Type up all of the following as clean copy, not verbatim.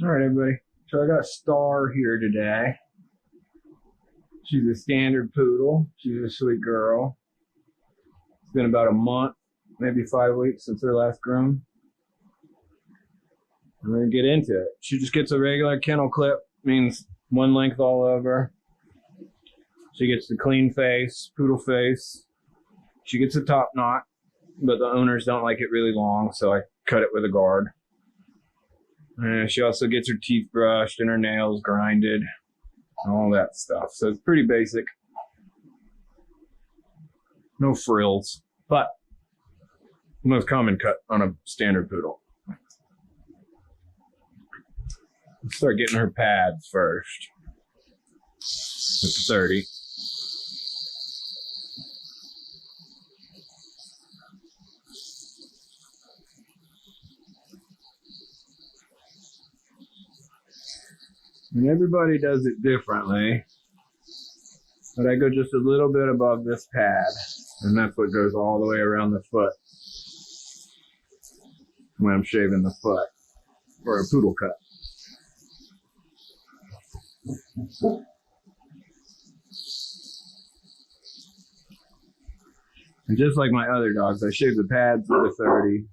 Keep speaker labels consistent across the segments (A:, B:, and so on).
A: All right, everybody. So I got Star here today. She's a standard poodle. She's a sweet girl. It's been about a month, maybe 5 weeks since her last groom. I'm going to get into it. She just gets a regular kennel clip, means one length all over. She gets the clean face, poodle face. She gets a top knot, but the owners don't like it really long, so I cut it with a guard. And she also gets her teeth brushed and her nails grinded, all that stuff. So it's pretty basic. No frills, but the most common cut on a standard poodle. Let's start getting her pads first with the 30. And everybody does it differently, but I go just a little bit above this pad, and that's what goes all the way around the foot when I'm shaving the foot for a poodle cut. And just like my other dogs, I shave the pads with a 30.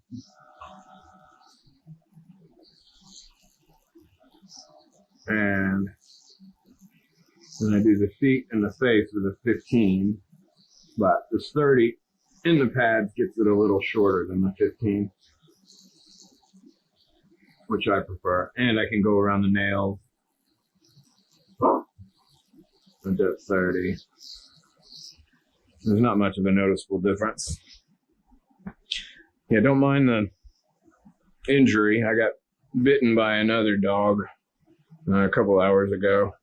A: And then I do the feet and the face with a 15. But this 30 in the pads gets it a little shorter than the 15, which I prefer. And I can go around the nails with that 30. There's not much of a noticeable difference. Yeah, don't mind the injury. I got bitten by another dog a couple hours ago,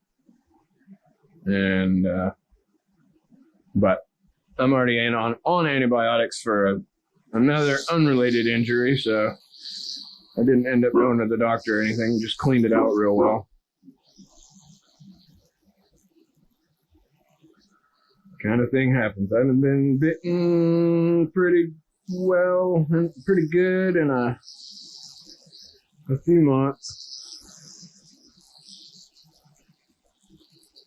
A: and but I'm already in on antibiotics for another unrelated injury, so I didn't end up going to the doctor or anything. Just cleaned it out real well. Kind of thing happens. I haven't been bitten pretty well and pretty good in a few months.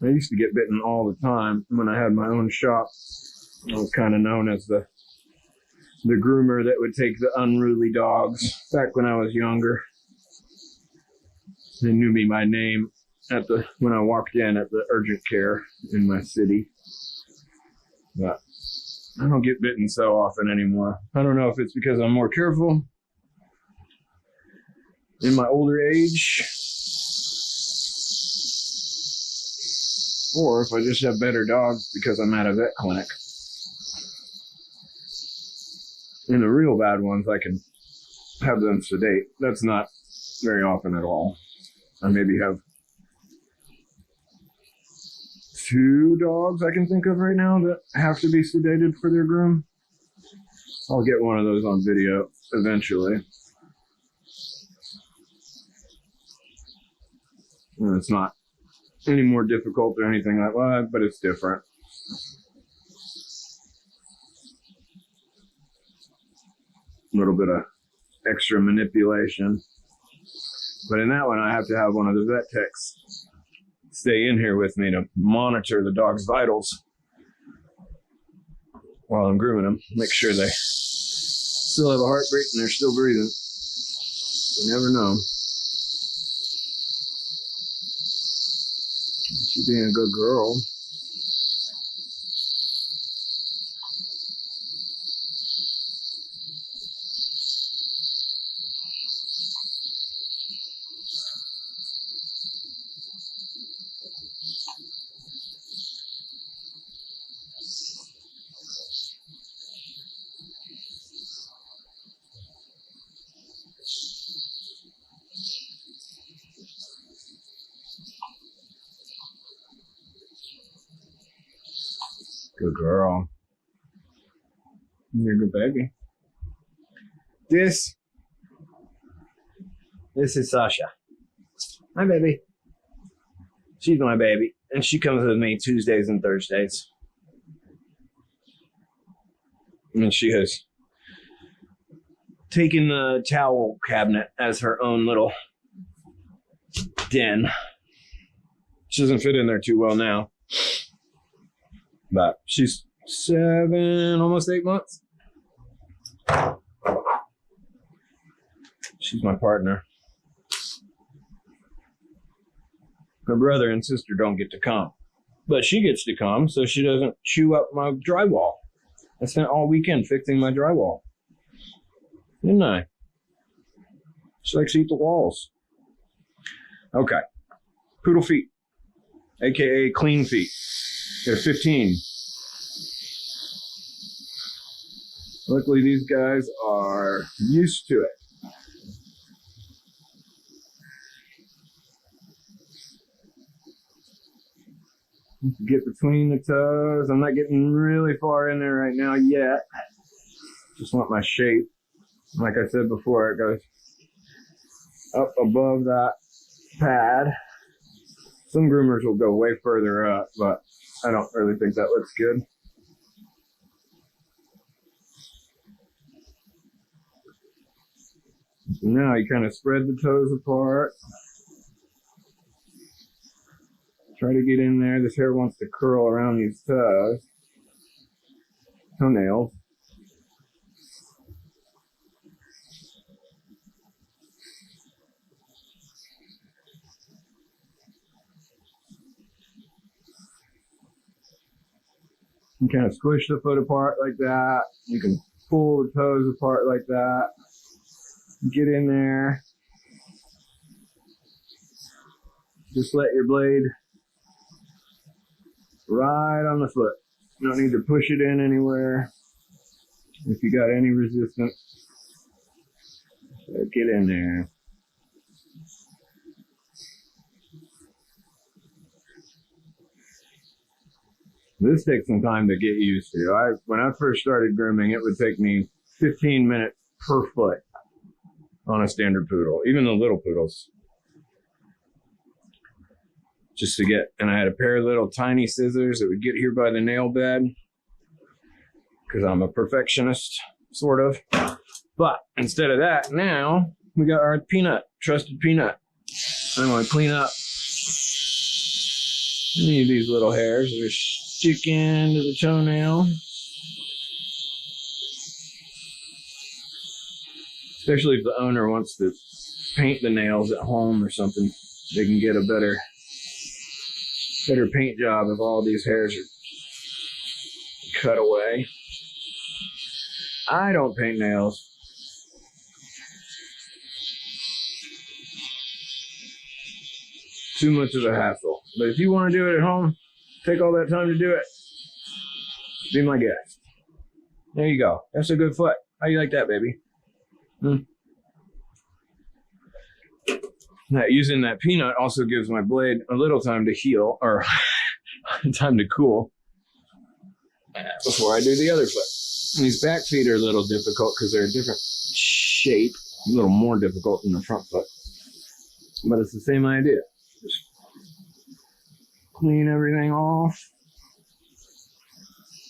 A: I used to get bitten all the time when I had my own shop. I was kind of known as the groomer that would take the unruly dogs back when I was younger. They knew me by name when I walked in at the urgent care in my city. But I don't get bitten so often anymore. I don't know if it's because I'm more careful in my older age, or if I just have better dogs because I'm at a vet clinic. And the real bad ones, I can have them sedate. That's not very often at all. I maybe have 2 dogs I can think of right now that have to be sedated for their groom. I'll get one of those on video eventually. And it's not any more difficult or anything like that, but it's different. A little bit of extra manipulation. But in that one, I have to have one of the vet techs stay in here with me to monitor the dog's vitals while I'm grooming them. Make sure they still have a heartbeat and they're still breathing. You never know. She's being a good girl. Good girl. You're a good baby. This is Sasha. My baby. She's my baby. And she comes with me Tuesdays and Thursdays. And she has taken the towel cabinet as her own little den. She doesn't fit in there too well now. But she's 7, almost 8 months. She's my partner. Her brother and sister don't get to come. But she gets to come so she doesn't chew up my drywall. I spent all weekend fixing my drywall. Didn't I? She likes to eat the walls. Okay. Poodle feet. AKA clean feet. Got a 15. Luckily, these guys are used to it. Get between the toes. I'm not getting really far in there right now yet. Just want my shape. Like I said before, it goes up above that pad. Some groomers will go way further up, but I don't really think that looks good. So now you kind of spread the toes apart. Try to get in there. This hair wants to curl around these toenails. You kind of squish the foot apart like that. You can pull the toes apart like that. Get in there. Just let your blade right on the foot. You don't need to push it in anywhere. If you got any resistance, get in there. This takes some time to get used to. When I first started grooming, it would take me 15 minutes per foot on a standard poodle, even the little poodles. Just to get, and I had a pair of little tiny scissors that would get here by the nail bed because I'm a perfectionist, sort of. But instead of that, now we got our peanut, trusted peanut. I'm going to clean up any of these little hairs that are sticking into the toenail. Especially if the owner wants to paint the nails at home or something, they can get a better paint job if all these hairs are cut away. I don't paint nails. Too much of a hassle. But if you want to do it at home, take all that time to do it. Be my guest. There you go. That's a good foot. How you like that, baby? Now, using that peanut also gives my blade a little time to heal, or time to cool, before I do the other foot. And these back feet are a little difficult because they're a different shape, a little more difficult than the front foot. But it's the same idea. Just clean everything off.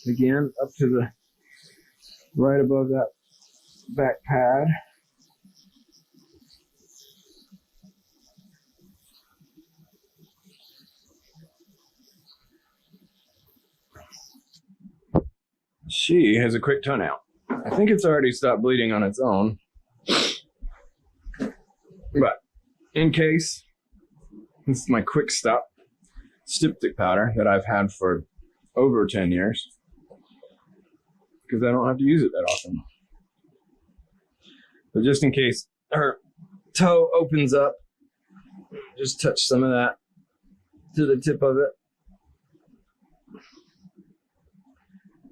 A: Again, up to the right above that back pad. She has a quick toenail. I think it's already stopped bleeding on its own. But in case, this is my quick stop styptic powder that I've had for over 10 years because I don't have to use it that often. But just in case her toe opens up, just touch some of that to the tip of it.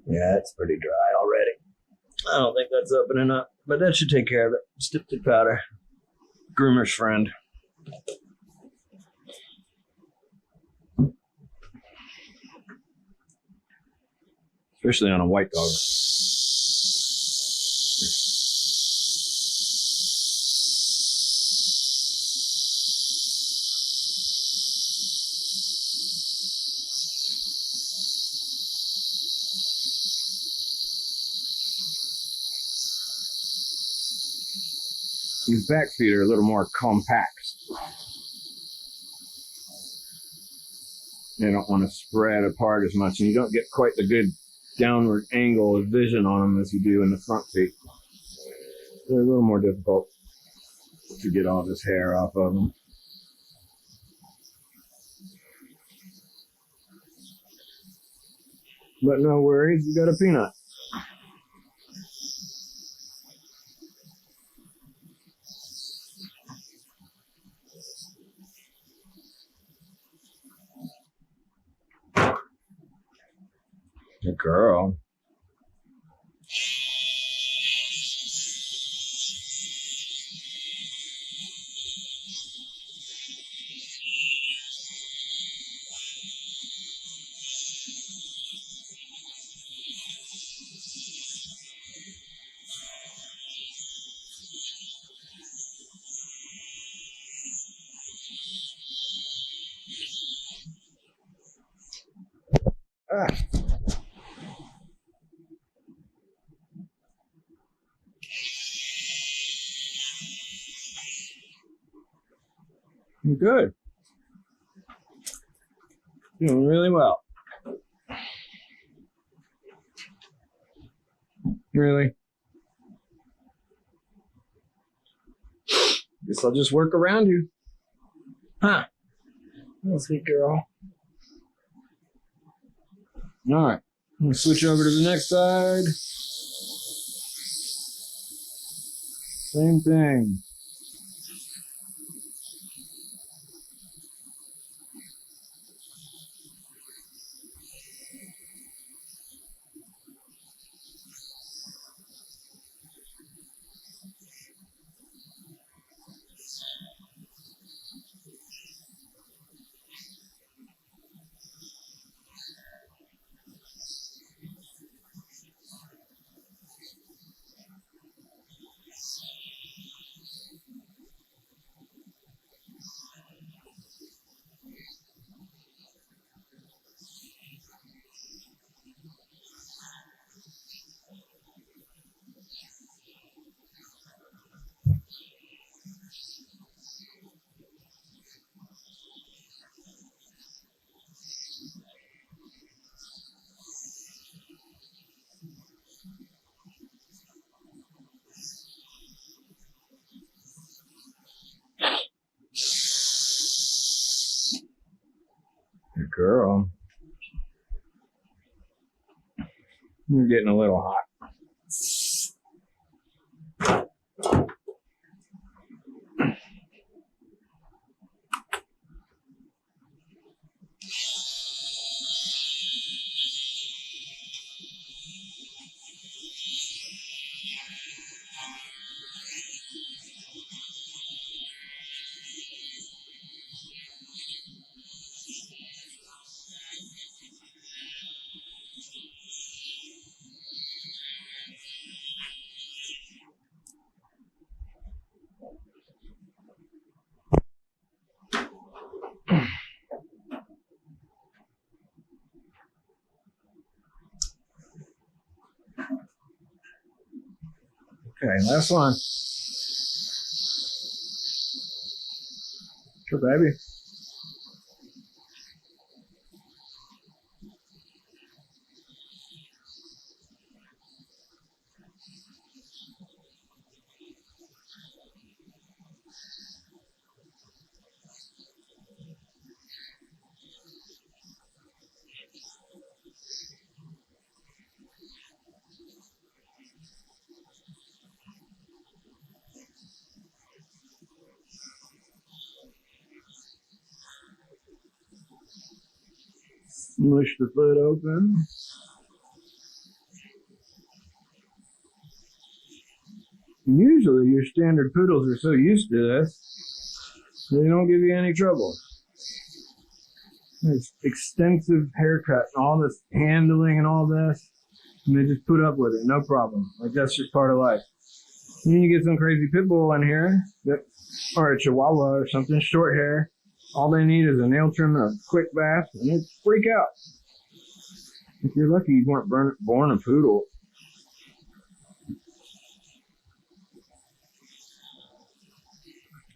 A: Yeah, it's pretty dry already. I don't think that's opening up, but that should take care of it. Styptic powder. Groomer's friend. Especially on a white dog. These back feet are a little more compact. They don't want to spread apart as much, and you don't get quite the good downward angle of vision on them as you do in the front feet. They're a little more difficult to get all this hair off of them. But no worries, you got a peanut. Good girl. Ah. Good. Doing really well. Really? Guess I'll just work around you. Huh. Little sweet girl. Alright. I'm going to switch over to the next side. Same thing. Good girl. You're getting a little hot. Okay, last one. Good baby. Smush the foot open. Usually your standard poodles are so used to this, they don't give you any trouble. There's extensive haircut and all this handling and all this, and they just put up with it, no problem. Like, that's just part of life. And then you get some crazy pit bull in here, or a chihuahua or something, short hair. All they need is a nail trim and a quick bath, and they freak out. If you're lucky you weren't born a poodle.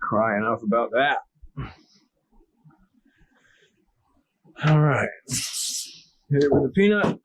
A: Cry enough about that. All right. Hit it with a peanut.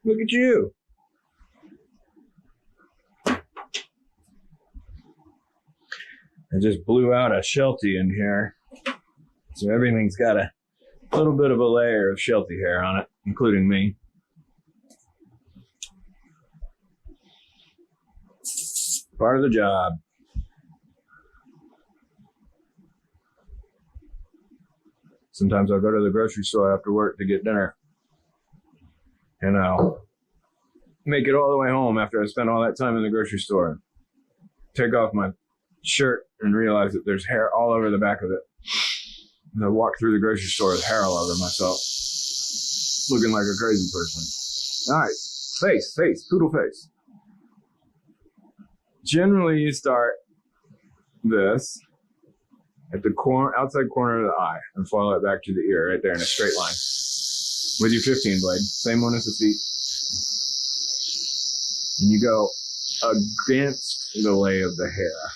A: Look at you. I just blew out a Sheltie in here. So everything's got a little bit of a layer of Sheltie hair on it, including me. Part of the job. Sometimes I'll go to the grocery store after work to get dinner. And I'll make it all the way home after I spend all that time in the grocery store. Take off my shirt and realize that there's hair all over the back of it. And I walk through the grocery store with hair all over myself, looking like a crazy person. Nice. Face, poodle face. Generally, you start this at the outside corner of the eye and follow it back to the ear right there in a straight line with your 15 blade. Same one as the feet. And you go against the lay of the hair.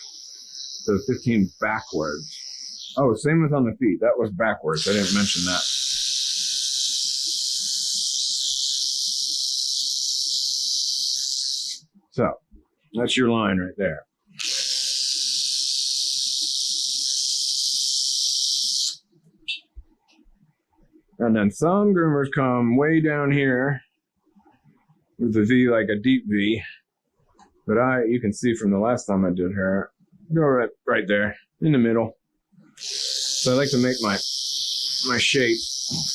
A: So 15 backwards. Oh, same as on the feet. That was backwards. I didn't mention that. So, that's your line right there. And then some groomers come way down here with a V, like a deep V. But you can see from the last time I did hair, go right there in the middle. So I like to make my shape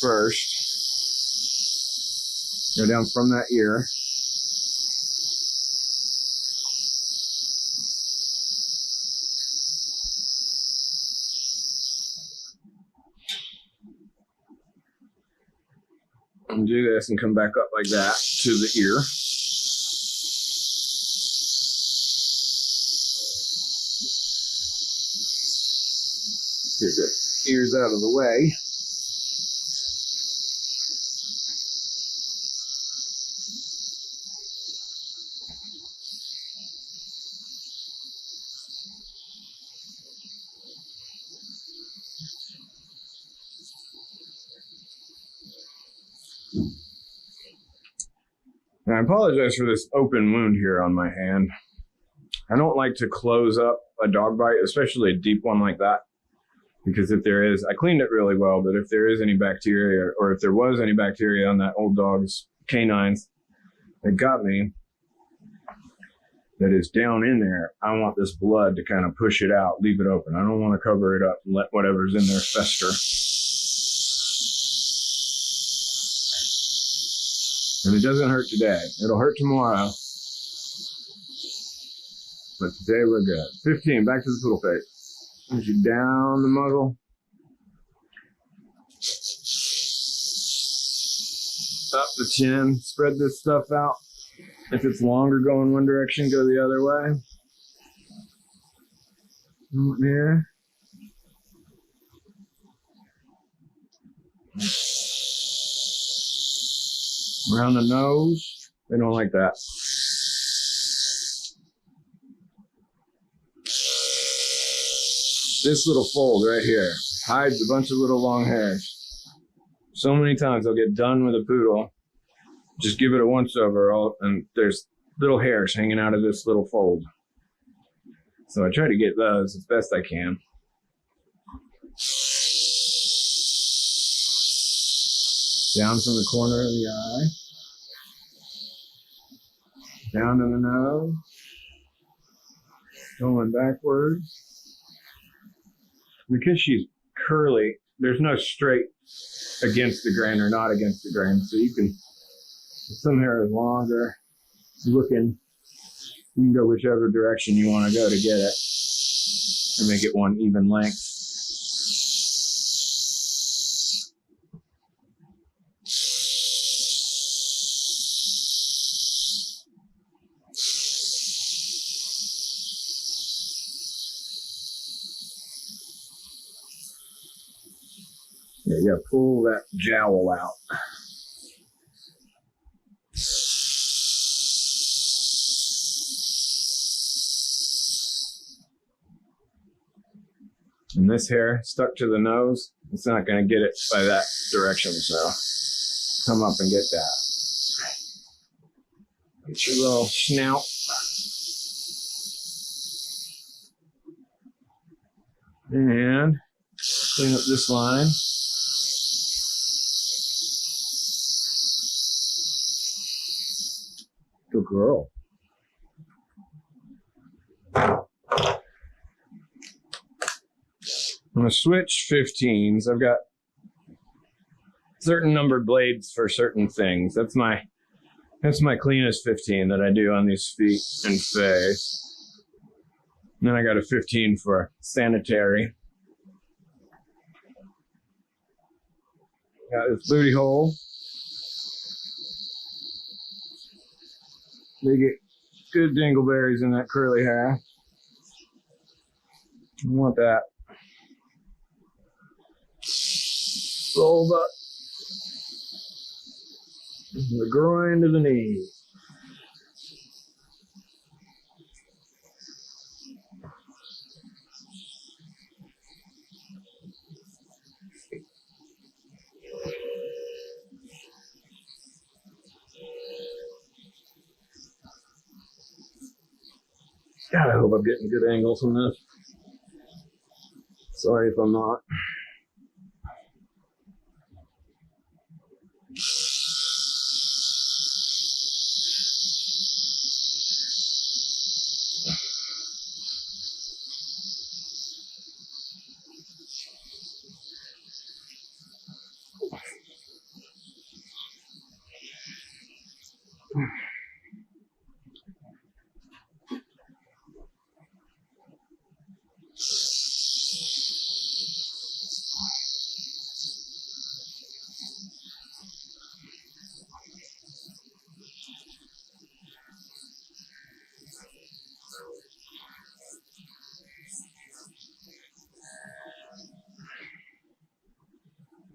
A: first. Go down from that ear. And do this and come back up like that to the ear. Get the ears out of the way. And I apologize for this open wound here on my hand. I don't like to close up a dog bite, especially a deep one like that. Because if there is, I cleaned it really well, but if there is any bacteria, or if there was any bacteria on that old dog's canines that got me, that is down in there, I want this blood to kind of push it out, leave it open. I don't want to cover it up and let whatever's in there fester. And it doesn't hurt today. It'll hurt tomorrow. But today we're good. 15, back to the poodle face. Push you down the muzzle. Up the chin. Spread this stuff out. If it's longer, go in one direction, go the other way. Here. Around the nose. They don't like that. This little fold right here hides a bunch of little long hairs. So many times I'll get done with a poodle, just give it a once over, and there's little hairs hanging out of this little fold. So I try to get those as best I can. Down from the corner of the eye. Down to the nose. Going backwards. Because she's curly, there's no straight against the grain or not against the grain. So you can, if some hair is longer, looking You can go whichever direction you want to go to get it, or make it one even length. Yeah, you gotta pull that jowl out. And this hair stuck to the nose, it's not going to get it by that direction, so come up and get that. Get your little snout. And clean up this line. Good girl. I'm going to switch 15s. I've got certain numbered blades for certain things. That's my cleanest 15 that I do on these feet and face. And then I got a 15 for sanitary. Got this booty hole. They get good dingleberries in that curly hair. I want that rolled up from the groin to the knee. God, I hope I'm getting good angles from this. Sorry if I'm not.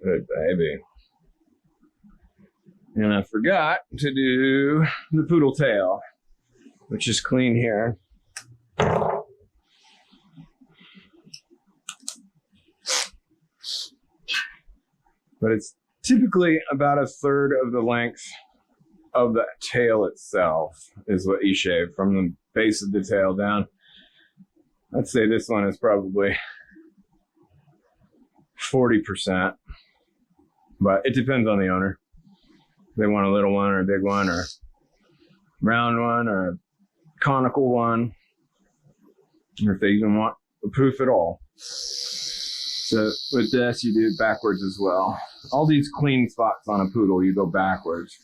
A: Good baby. And I forgot to do the poodle tail, which is clean here. But it's typically about a third of the length of the tail itself is what you shave from the base of the tail down. I'd say this one is probably 40%, but it depends on the owner. If they want a little one or a big one or round one or a conical one, or if they even want a poof at all. So with this, you do it backwards as well. All these clean spots on a poodle, you go backwards.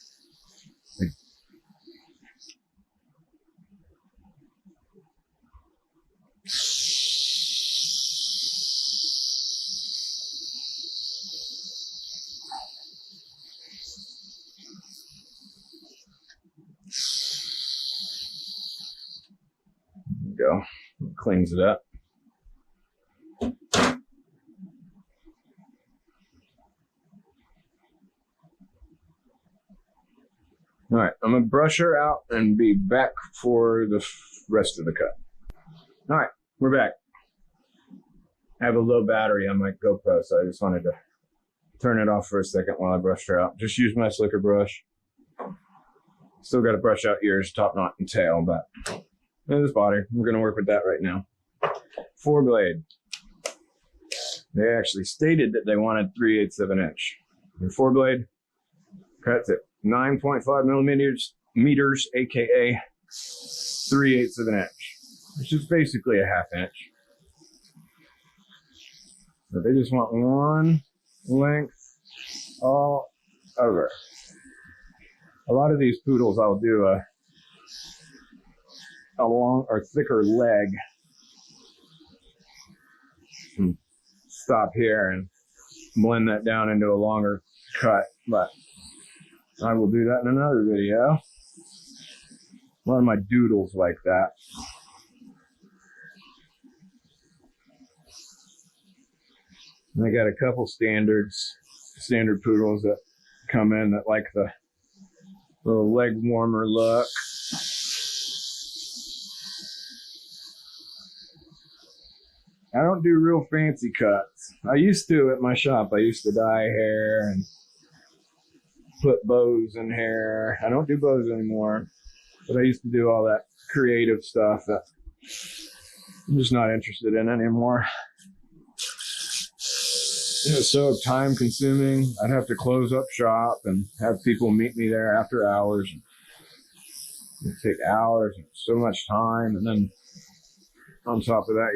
A: Go. Cleans it up. All right, I'm gonna brush her out and be back for the rest of the cut. All right, we're back. I have a low battery on my GoPro, so I just wanted to turn it off for a second while I brushed her out. Just use my slicker brush. Still got to brush out ears, top knot, and tail, but and this body, we're gonna work with that right now. 4-blade. They actually stated that they wanted 3/8 of an inch. Your 4-blade cuts at 9.5 millimeters, aka 3/8 of an inch, which is basically a half inch. So they just want one length all over. A lot of these poodles, I'll do a long or thicker leg. And stop here and blend that down into a longer cut, but I will do that in another video. A lot of my doodles like that. And I got a couple standard poodles that come in that like the little leg warmer look. I don't do real fancy cuts. I used to at my shop. I used to dye hair and put bows in hair. I don't do bows anymore, but I used to do all that creative stuff that I'm just not interested in anymore. It was so time consuming. I'd have to close up shop and have people meet me there after hours. It'd take hours and so much time. And then on top of that,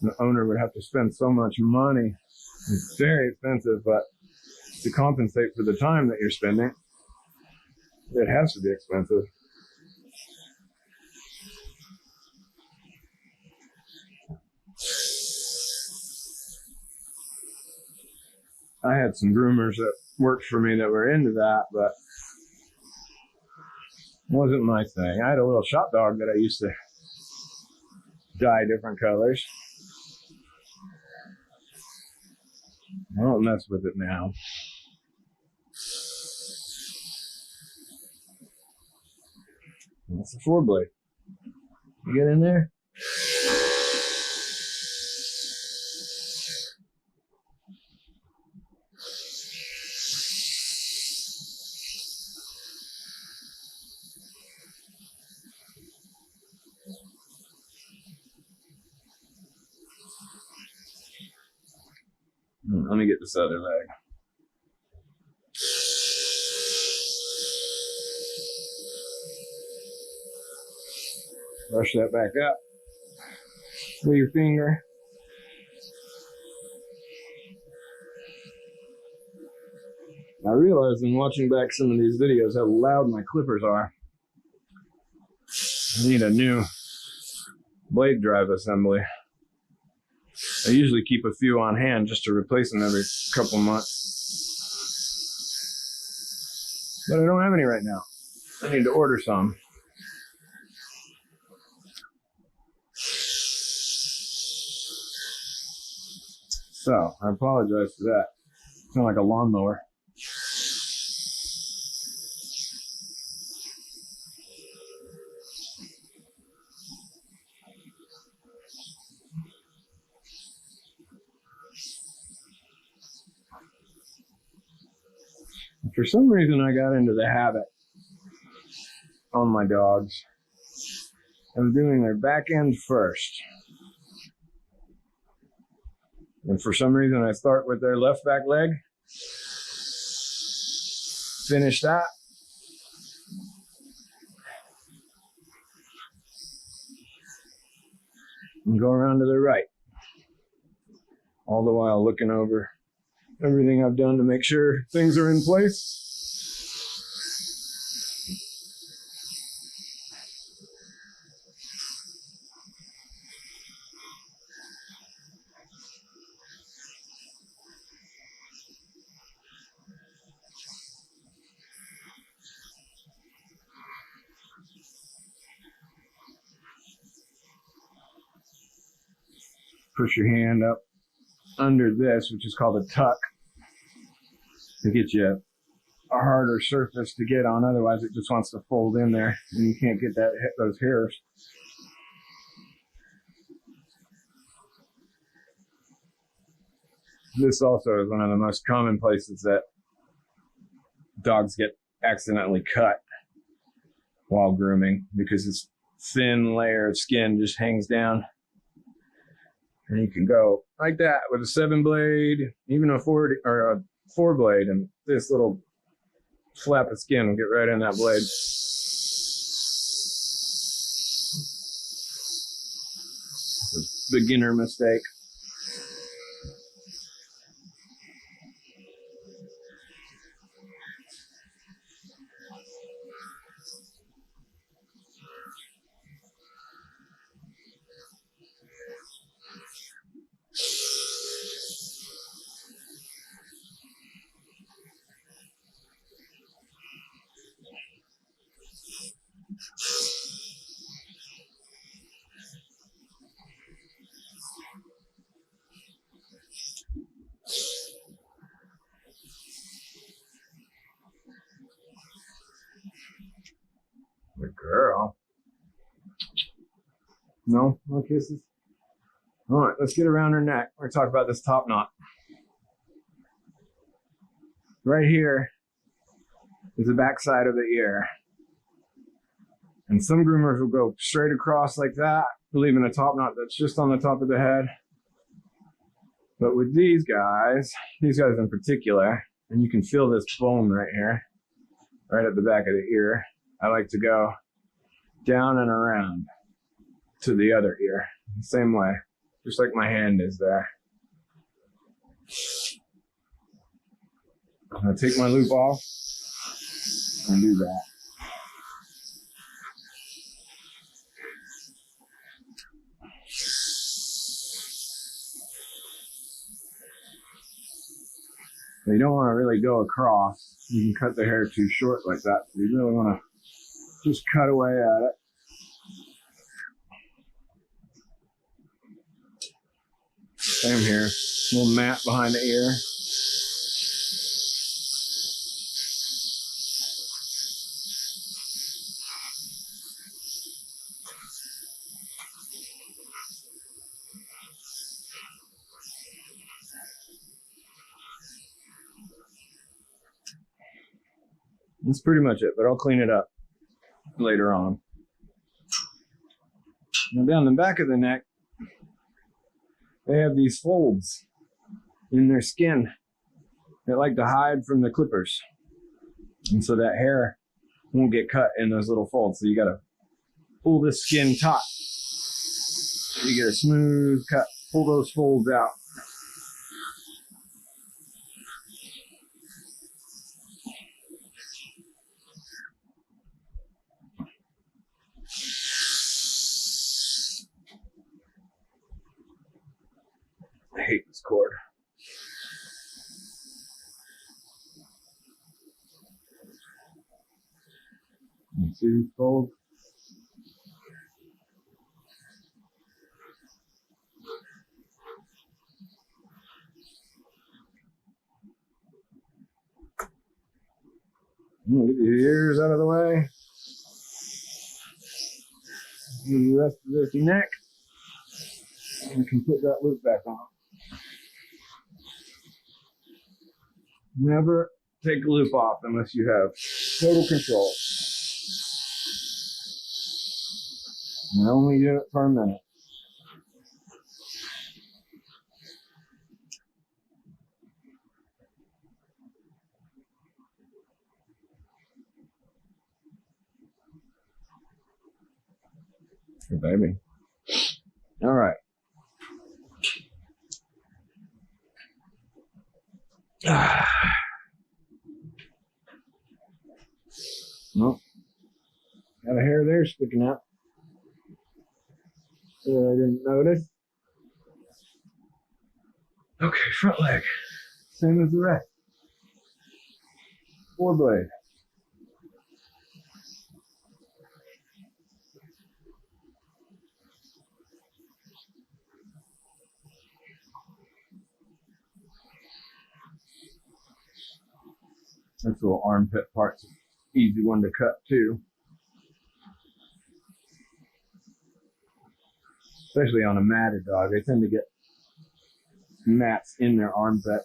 A: the owner would have to spend so much money. It's very expensive, but to compensate for the time that you're spending, it has to be expensive. I had some groomers that worked for me that were into that, but it wasn't my thing. I had a little shop dog that I used to dye different colors. I don't mess with it now. That's a 4-blade. You get in there? Let me get this other leg. Brush that back up with your finger. I realized in watching back some of these videos how loud my clippers are. I need a new blade drive assembly. I usually keep a few on hand just to replace them every couple months. But I don't have any right now. I need to order some. So, I apologize for that. It's not like a lawnmower. For some reason, I got into the habit on my dogs of doing their back end first. And for some reason, I start with their left back leg, finish that, and go around to the right. All the while looking over everything I've done to make sure things are in place. Push your hand up under this, which is called a tuck, to get you a harder surface to get on. Otherwise, it just wants to fold in there, and you can't get those hairs. This also is one of the most common places that dogs get accidentally cut while grooming, because this thin layer of skin just hangs down. And you can go like that with a 7-blade, even a 4-blade, and this little flap of skin will get right in that blade. It's a beginner mistake. Good girl. No kisses? All right, let's get around her neck. We're gonna talk about this top knot. Right here is the back side of the ear. And some groomers will go straight across like that, leaving a top knot that's just on the top of the head. But with these guys in particular, and you can feel this bone right here, right at the back of the ear, I like to go down and around to the other ear, same way, just like my hand is there. I'm gonna take my loop off and do that. You don't want to really go across. You can cut the hair too short like that. So you really want to just cut away at it. Same here. Little mat behind the ear. That's pretty much it, but I'll clean it up later on. Now down the back of the neck, they have these folds in their skin that like to hide from the clippers. And so that hair won't get cut in those little folds. So you gotta pull this skin taut. You get a smooth cut, pull those folds out. I hate this cord. You see these folds? I'm gonna get the ears out of the way. The rest of this neck. And we can put that loop back on. Never take the loop off unless you have total control. And only do it for a minute. Good baby. All right. Nope. Got a hair there sticking out. I didn't notice. Okay, front leg. Same as the rest. 4 blade. This little armpit part's an easy one to cut too. Especially on a matted dog. They tend to get mats in their armpit.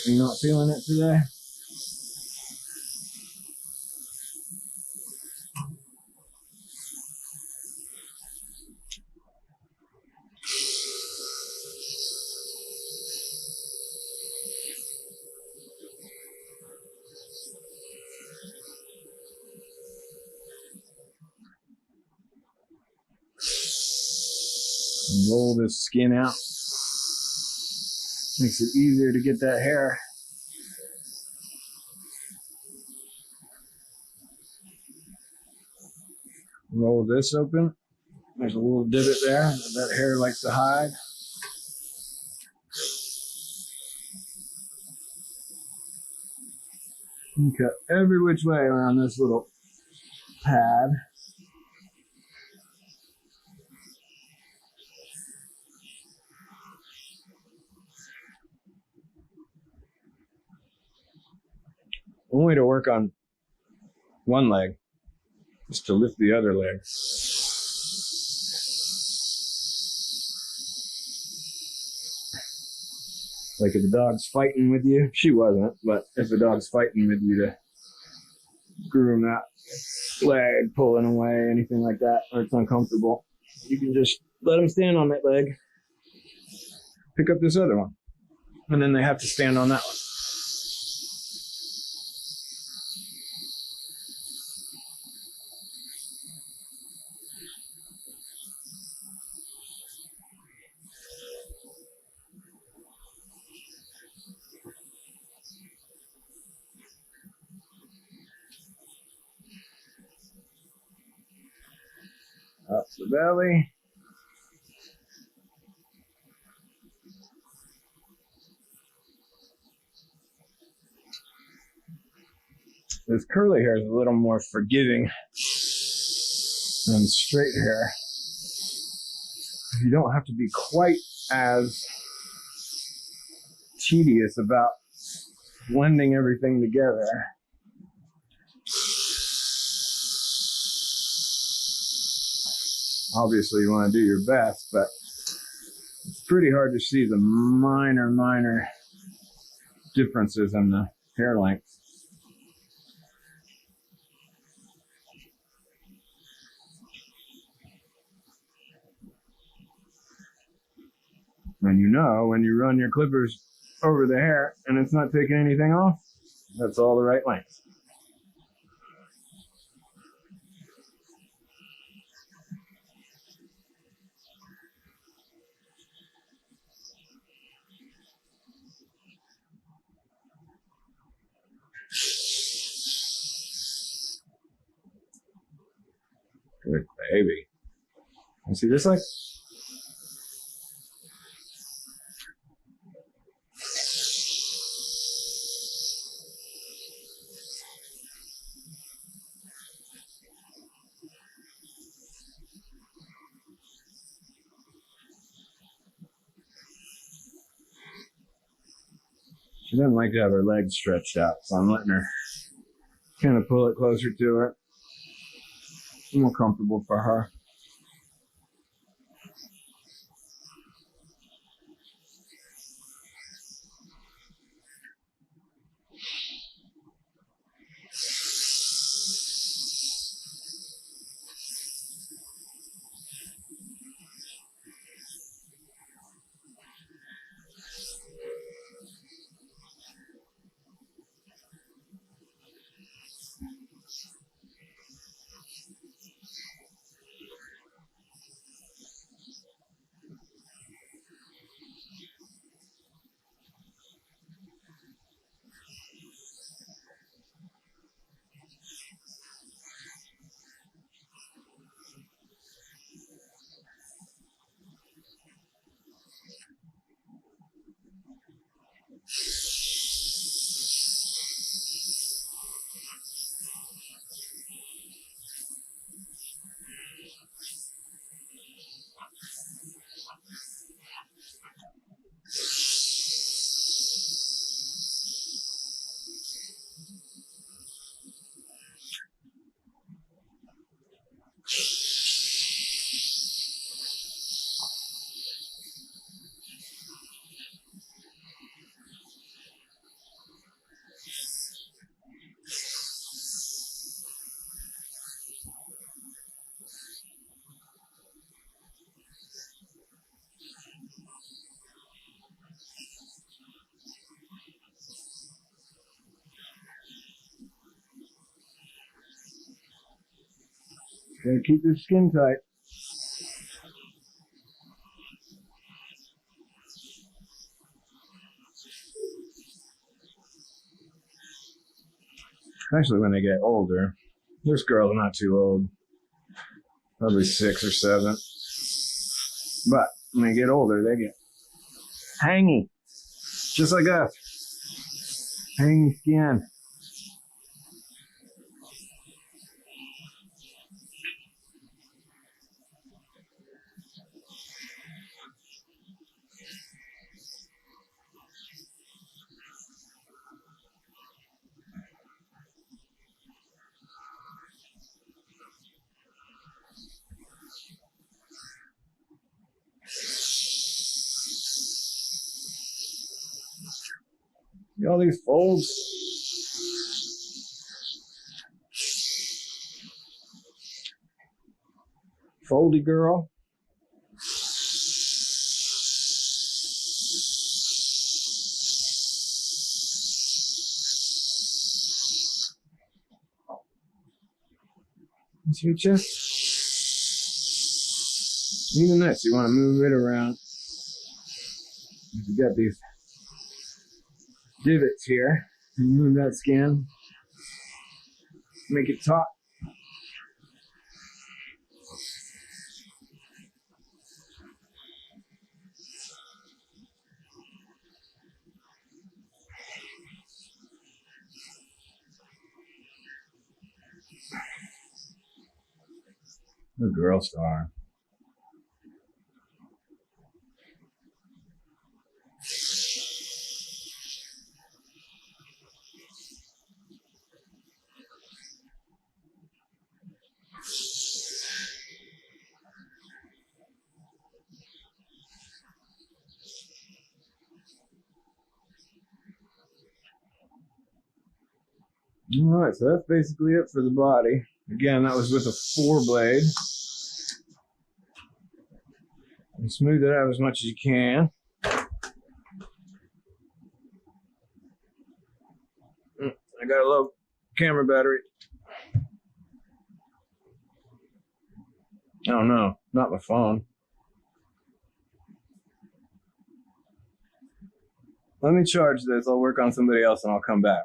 A: You're not feeling it today? Roll this skin out. Makes it easier to get that hair Roll this open. There's a little divot there that hair likes to hide. And cut every which way around this little pad. One way to work on one leg is to lift the other leg. Like if the dog's fighting with you, she wasn't, but if the dog's fighting with you to groom that leg, pulling away, anything like that, or it's uncomfortable, you can just let them stand on that leg, pick up this other one, and then they have to stand on that one. Up the belly. This curly hair is a little more forgiving than straight hair. You don't have to be quite as tedious about blending everything together. Obviously you want to do your best, but it's pretty hard to see the minor differences in the hair length. And you know when you run your clippers over the hair and it's not taking anything off, that's all the right length. Good baby. You see this leg? She doesn't like to have her legs stretched out, so I'm letting her kind of pull it closer to her. More comfortable for her. Gotta keep the skin tight. Especially when they get older. This girl's not too old. Probably 6 or 7. But when they get older, they get hangy. Just like us. Hangy skin. See all these folds? Foldy girl. See your chest? Even this, you want to move it around. You got these divots here. Move that skin. Make it taut. The girl star. Alright, so that's basically it for the body. Again, that was with a 4-blade. And smooth it out as much as you can. I got a low camera battery. Oh no, not my phone. Let me charge this. I'll work on somebody else and I'll come back.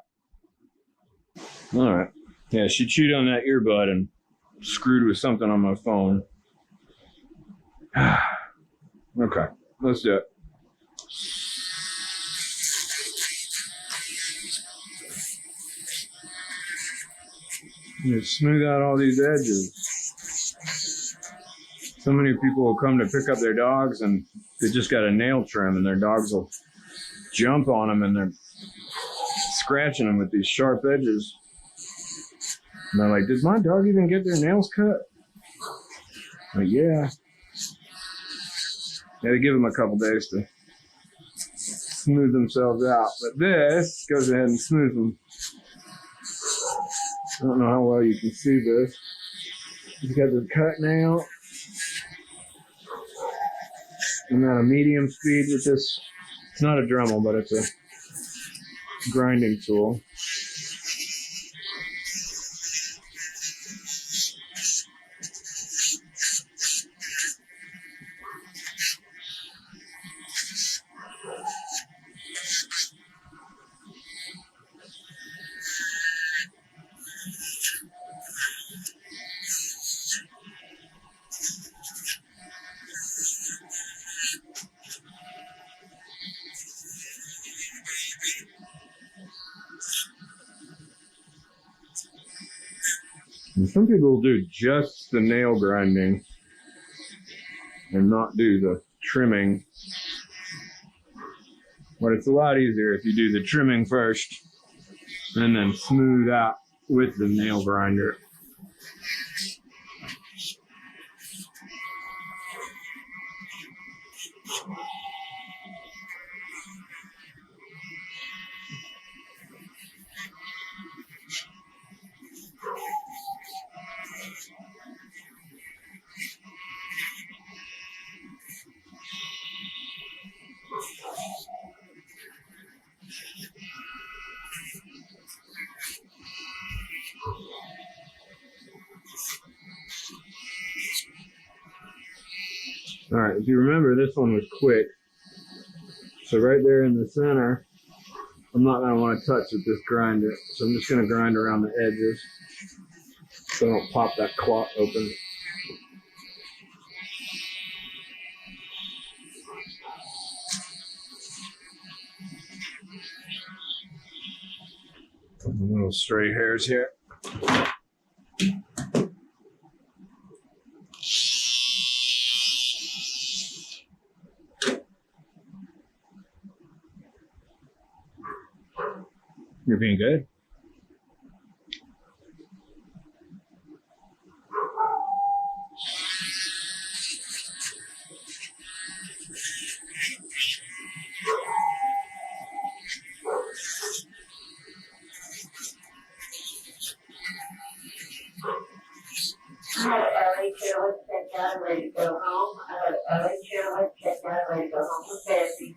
A: Alright. Yeah, she chewed on that earbud and screwed with something on my phone. Okay, let's do it. Just smooth out all these edges. So many people will come to pick up their dogs and they just got a nail trim and their dogs will jump on them and they're scratching them with these sharp edges. And they're like, did my dog even get their nails cut? I'm like, yeah. Gotta give them a couple days to smooth themselves out. But this goes ahead and smooths them. I don't know how well you can see this. He's got the cut nail. I'm at a medium speed with this. It's not a Dremel, but it's a grinding tool. And some people will do just the nail grinding and not do the trimming. But it's a lot easier if you do the trimming first and then smooth out with the nail grinder. All right, if you remember, this one was quick. So right there in the center, I'm not going to want to touch with this grinder. So I'm just going to grind around the edges so I don't pop that clot open. Little stray hairs here. You're being good.
B: I had Ellie Carolyn checked out and ready to go home. I had Ellie Carolyn checked out and ready to go home from therapy.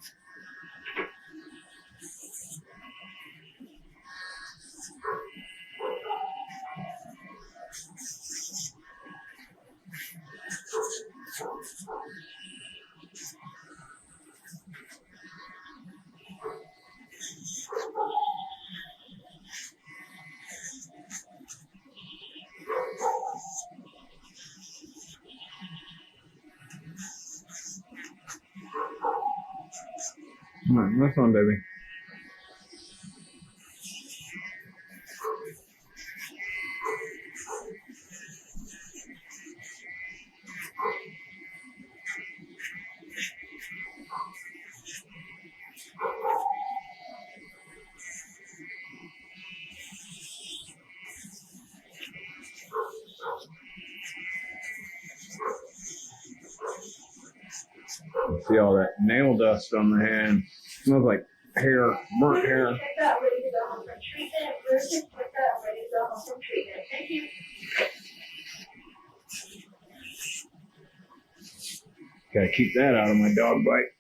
A: Come on, this one, baby. See all that nail dust on the hand. Smells like hair, burnt hair.
B: Checked out, ready to go home from treatment. Bruce checked out, ready to go home from treatment. Thank you.
A: Gotta keep that out of my dog bite.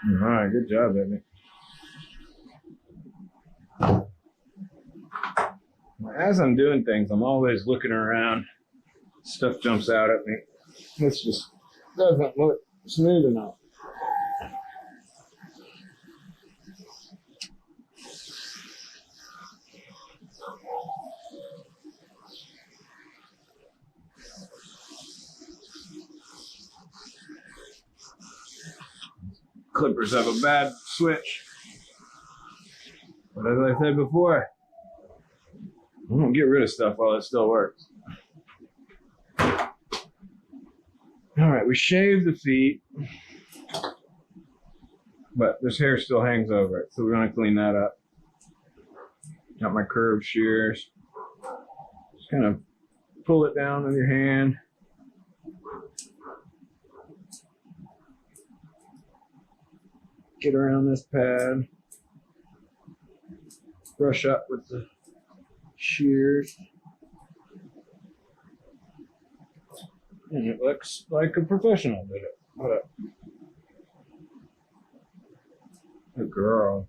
A: All right, good job, baby. As I'm doing things, I'm always looking around. Stuff jumps out at me. This just doesn't look smooth enough. Clippers have a bad switch. But as I said before, I don't get rid of stuff while it still works. All right, we shaved the feet, but this hair still hangs over it, so we're gonna clean that up. Got my curved shears. Just kind of pull it down with your hand. Get around this pad. Brush up with the shears. And it looks like a professional did it. What up? Good girl.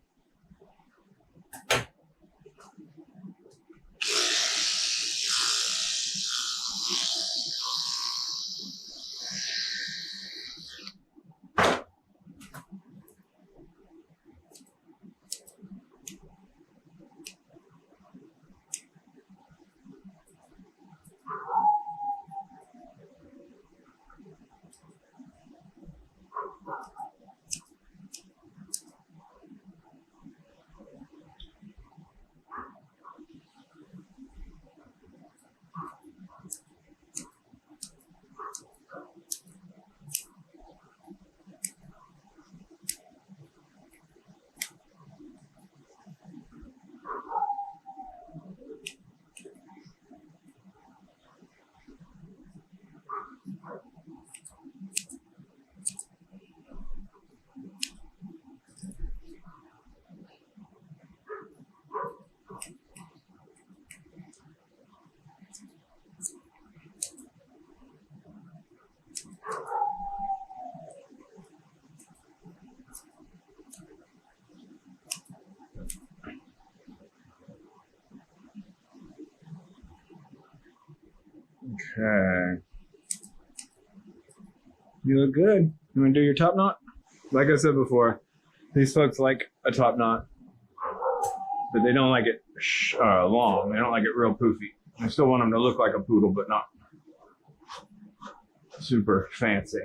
A: Okay. You look good. You want to do your top knot? Like I said before, these folks like a top knot, but they don't like it long. They don't like it real poofy. I still want them to look like a poodle, but not super fancy.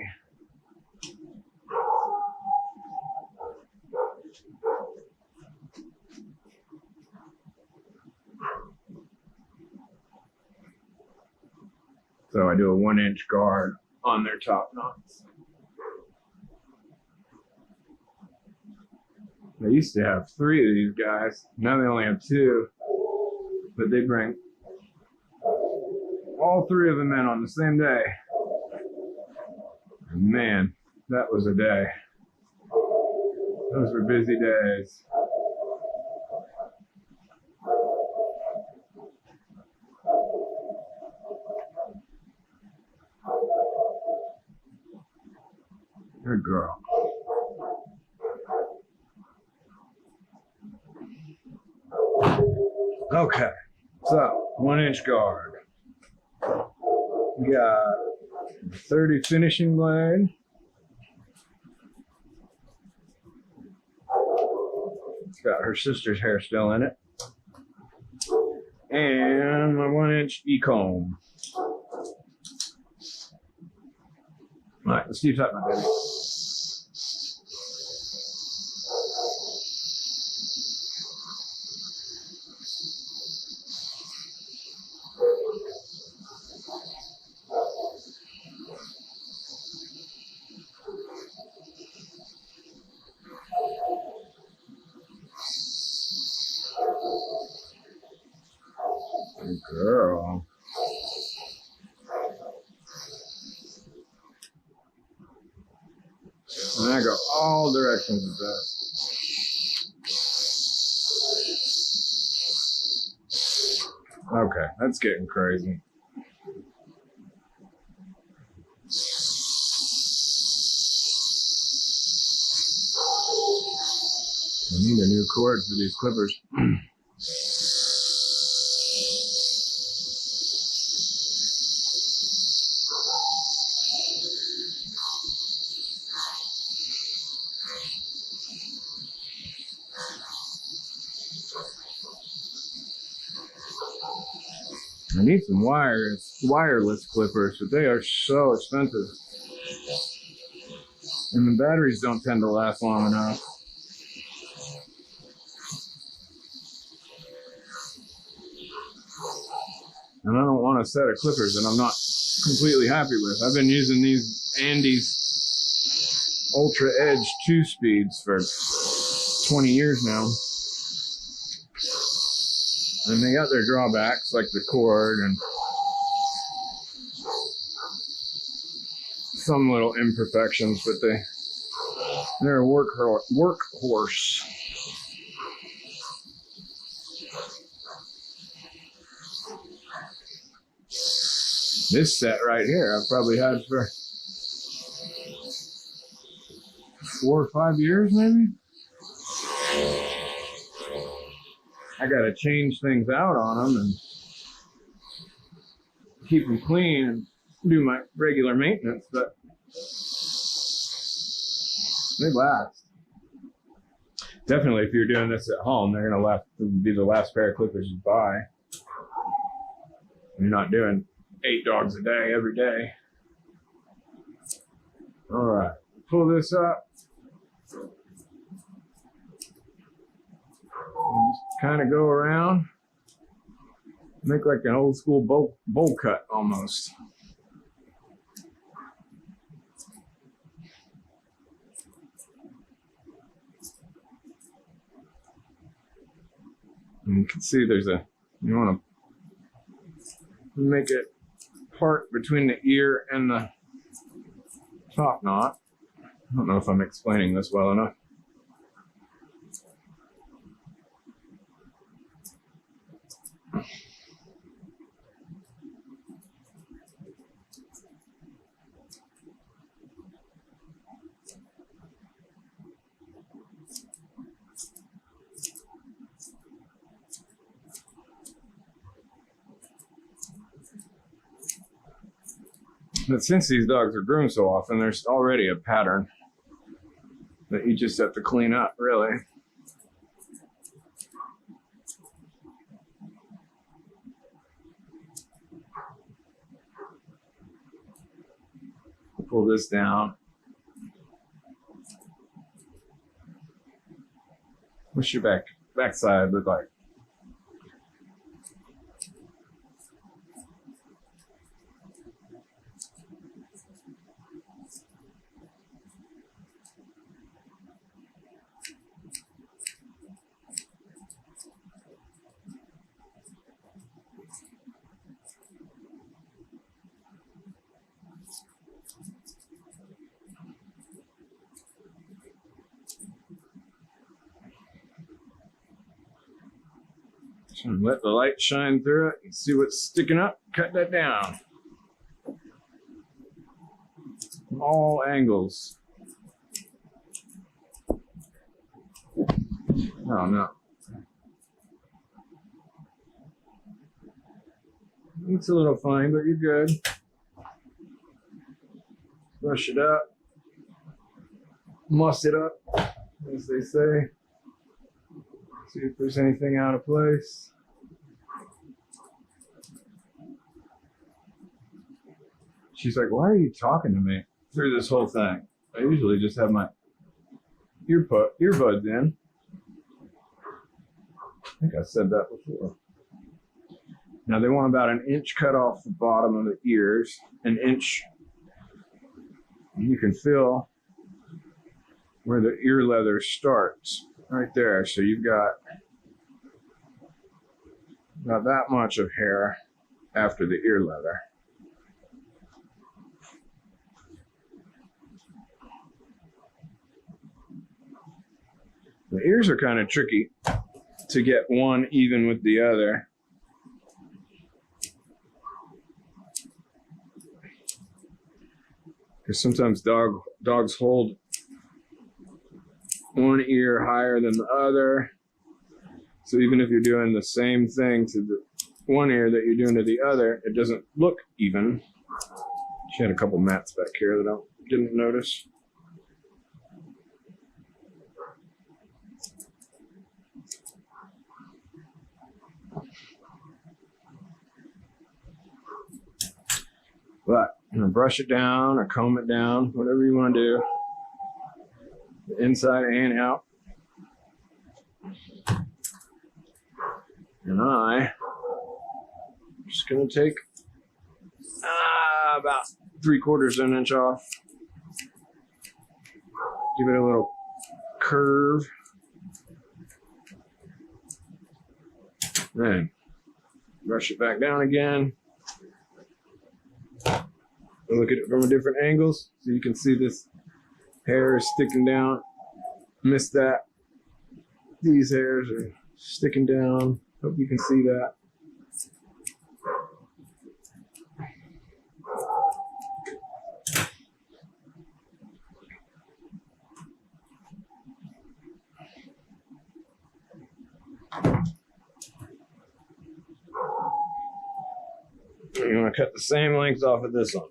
A: So I do a 1-inch guard on their top knots. They used to have 3 of these guys. Now they only have 2. But they bring all 3 of them in on the same day. And man, that was a day. Those were busy days. Good girl. Okay, so 1-inch guard. We got 30 finishing blade. It's got her sister's hair still in it. And my 1-inch E-comb. All right, let's do top knot, baby. Good girl. And I go all directions with this. Okay, that's getting crazy. I need a new cord for these clippers. I need some wireless clippers, but they are so expensive. And the batteries don't tend to last long enough. And I don't want a set of clippers that I'm not completely happy with. I've been using these Andes Ultra Edge 2 speeds for 20 years now. And they got their drawbacks, like the cord and some little imperfections, but they're a workhorse. This set right here, I've probably had for 4 or 5 years, maybe. I gotta change things out on them and keep them clean and do my regular maintenance, but they last. Definitely, if you're doing this at home, they're gonna be the last pair of clippers you buy. You're not doing 8 dogs a day every day. All right, pull this up. And just kind of go around, make like an old school bowl cut almost. And you can see you want to make it part between the ear and the top knot. I don't know if I'm explaining this well enough. But since these dogs are groomed so often, there's already a pattern that you just have to clean up, really. Pull this down. What's your backside look like? And let the light shine through it and see what's sticking up. Cut that down. From all angles. Oh no. It's a little fine, but you're good. Brush it up. Muss it up, as they say. See if there's anything out of place. She's like, why are you talking to me through this whole thing? I usually just have my earbuds in. I think I said that before. Now they want about an inch cut off the bottom of the ears, an inch. You can feel where the ear leather starts. Right there, so you've got about that much of hair after the ear leather. The ears are kind of tricky to get one even with the other. Because sometimes dogs hold one ear higher than the other. So even if you're doing the same thing to the one ear that you're doing to the other, it doesn't look even. She had a couple mats back here that I didn't notice. But I'm gonna brush it down or comb it down, whatever you want to do. The inside and out. And I'm just going to take about 3/4 of an inch off. Give it a little curve. Then brush it back down again. Look at it from a different angles so you can see this hair is sticking down. Missed that. These hairs are sticking down. Hope you can see that. You want to cut the same length off of this one.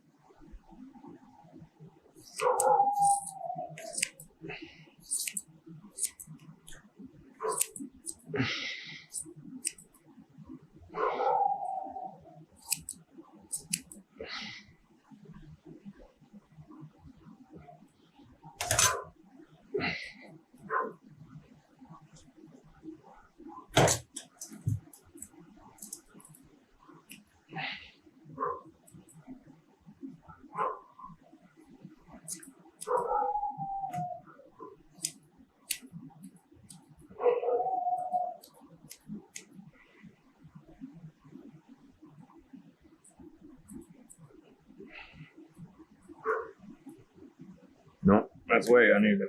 A: No, that's way uneven.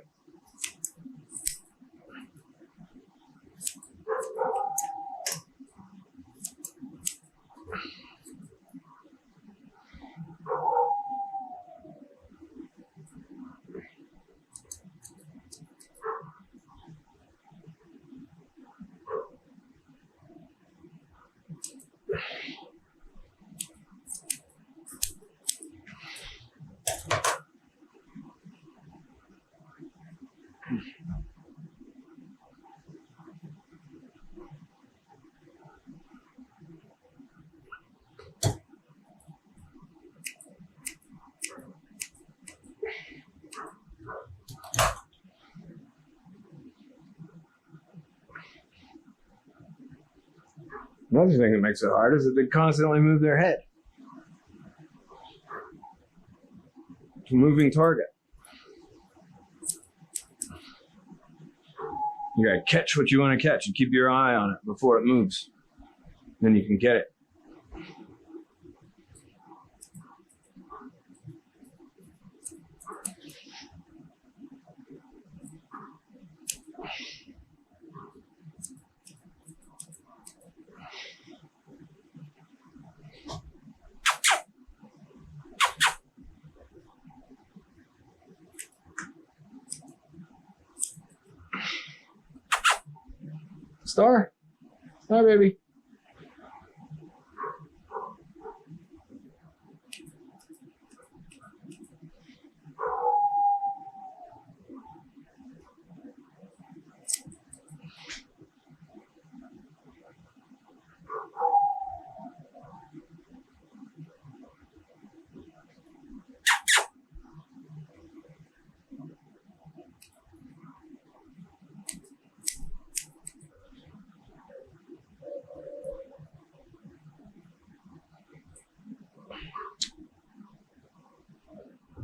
A: Another thing that makes it hard is that they constantly move their head. It's a moving target. You gotta catch what you want to catch and keep your eye on it before it moves. Then you can get it. Star? Hi, baby.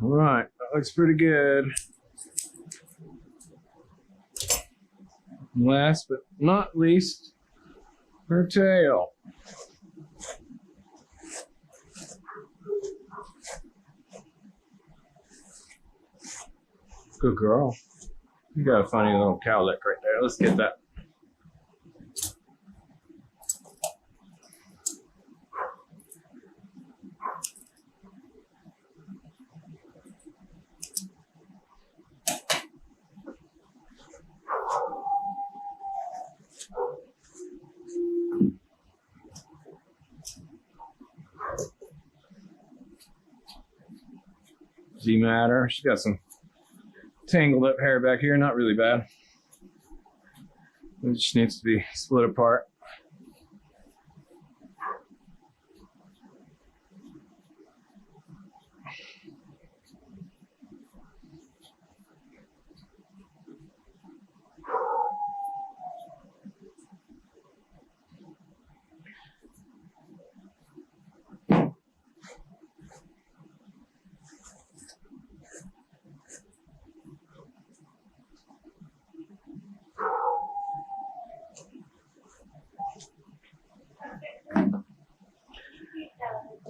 A: All right, that looks pretty good. Last but not least, her tail. Good girl. You got a funny little cowlick right there. Let's get that. Z-Matter. She's got some tangled up hair back here. Not really bad. It just needs to be split apart.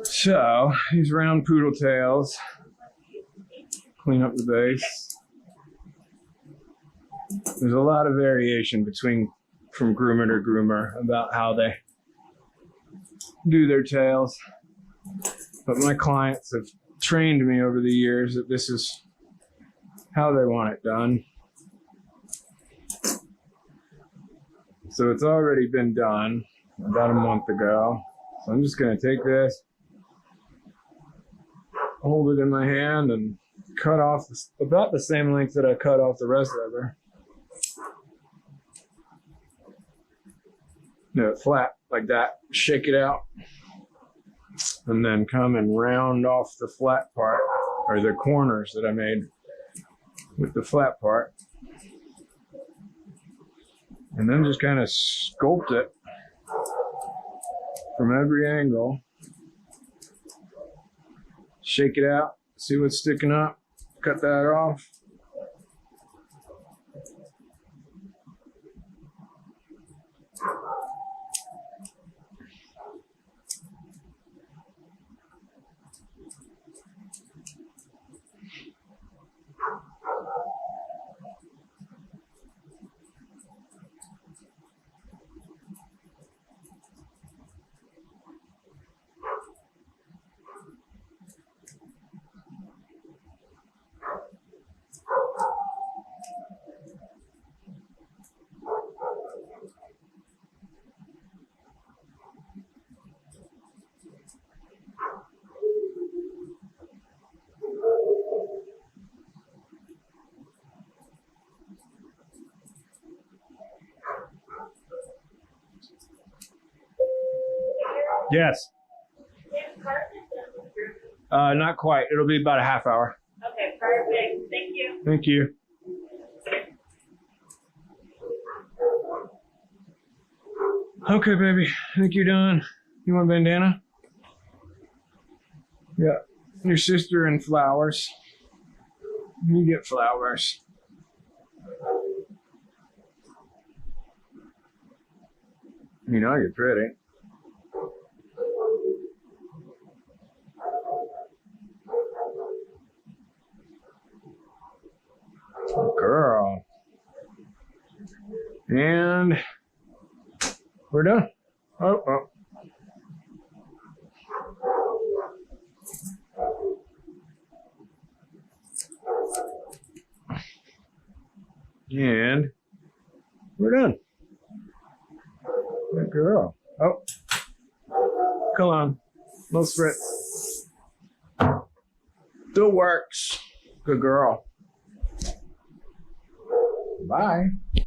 A: So, these round poodle tails, clean up the base. There's a lot of variation from groomer to groomer about how they do their tails. But my clients have trained me over the years that this is how they want it done. So it's already been done about a month ago. So I'm just going to take this, hold it in my hand, and cut off about the same length that I cut off the rest of her. Flat like that. Shake it out. And then come and round off the flat part, or the corners that I made with the flat part. And then just kind of sculpt it from every angle. Shake it out, see what's sticking up, cut that off. Yes. Not quite. It'll be about a half hour.
B: Okay, perfect. Thank you.
A: Thank you. Okay, baby. I think you're done. You want a bandana? Yeah. Your sister and flowers. You get flowers. You know you're pretty. Girl. And we're done. Oh. And we're done. Good girl. Oh. Come on. Little spritz. Still works. Good girl. Bye.